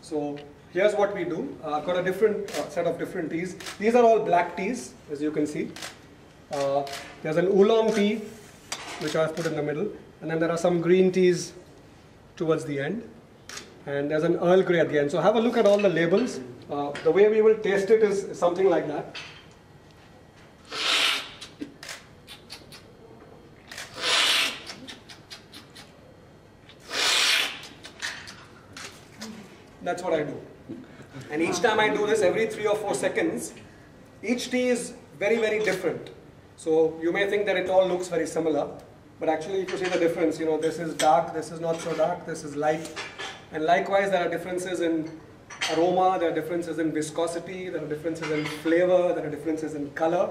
So here's what we do. I've got a different set of different teas. These are all black teas, as you can see. There's an oolong tea, which I've put in the middle, and then there are some green teas towards the end, and there's an Earl Grey at the end. So have a look at all the labels. The way we will taste it is something like that. That's what I do. And each time I do this, every 3 or 4 seconds, each tea is very, very different. So you may think that it all looks very similar, but actually if you see the difference, you know, this is dark, this is not so dark, this is light. And likewise, there are differences in aroma, there are differences in viscosity, there are differences in flavor, there are differences in color.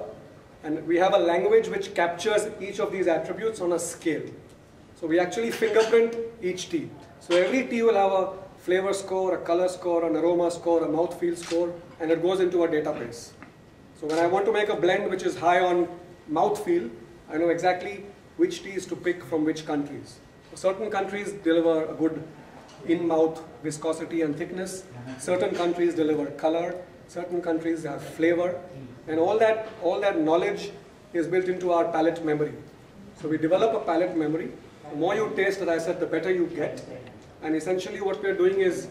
And we have a language which captures each of these attributes on a scale. So we actually fingerprint each tea. So every tea will have a flavor score, a color score, an aroma score, a mouthfeel score, and it goes into a database. So when I want to make a blend which is high on mouthfeel, I know exactly which teas to pick from which countries. So certain countries deliver a good in-mouth viscosity and thickness. Certain countries deliver color. Certain countries have flavor. And all that knowledge is built into our palate memory. So we develop a palate memory. The more you taste, as I said, the better you get. And essentially what we're doing is,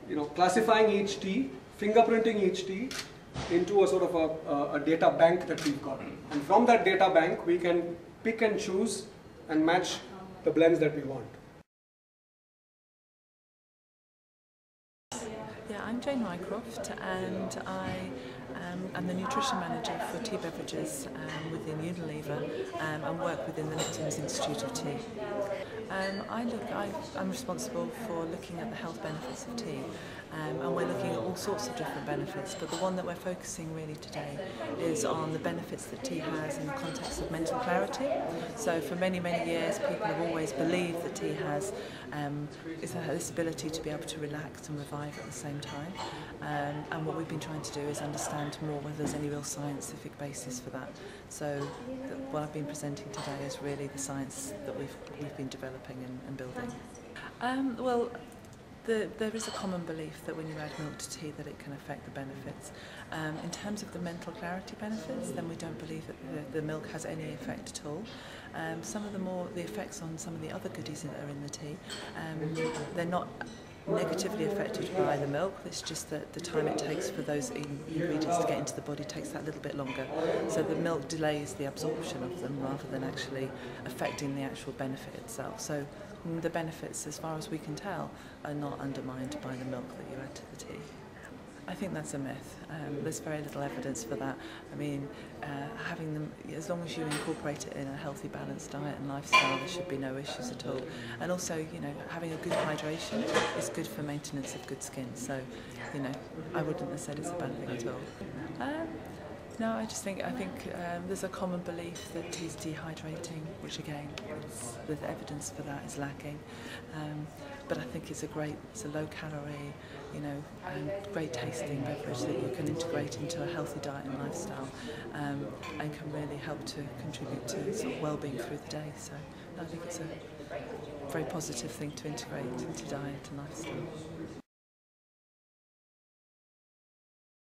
you know, classifying each tea, fingerprinting each tea into a sort of a data bank that we've got. And from that data bank, we can pick and choose and match the blends that we want. Yeah, I'm Jane Mycroft, and I'm the nutrition manager for tea beverages within Unilever and work within the Lipton Institute of Tea. I'm responsible for looking at the health benefits of tea, and we're looking at all sorts of different benefits, but the one that we're focusing really today is on the benefits that tea has in the context of mental clarity. So for many, many years, people have always believed that tea has this ability to be able to relax and revive at the same time. And what we've been trying to do is understand more whether there's any real scientific basis for that. So what I've been presenting today is really the science that we've been developing and building. Well, there is a common belief that when you add milk to tea that it can affect the benefits. In terms of the mental clarity benefits, then we don't believe that the milk has any effect at all. Some of the effects on some of the other goodies that are in the tea, they're not negatively affected by the milk. It's just that the time it takes for those ingredients to get into the body takes that little bit longer. So the milk delays the absorption of them rather than actually affecting the actual benefit itself. So the benefits, as far as we can tell, are not undermined by the milk that you add to the tea. I think that's a myth. There's very little evidence for that. I mean, having them, as long as you incorporate it in a healthy, balanced diet and lifestyle, there should be no issues at all. And also, you know, having a good hydration is good for maintenance of good skin. So, you know, I wouldn't have said it's a bad thing at all. No, I think there's a common belief that tea is dehydrating, which again, the evidence for that is lacking. But I think it's a low calorie, you know, great tasting beverage that you can integrate into a healthy diet and lifestyle, and can really help to contribute to sort of well-being through the day. So I think it's a very positive thing to integrate into diet and lifestyle.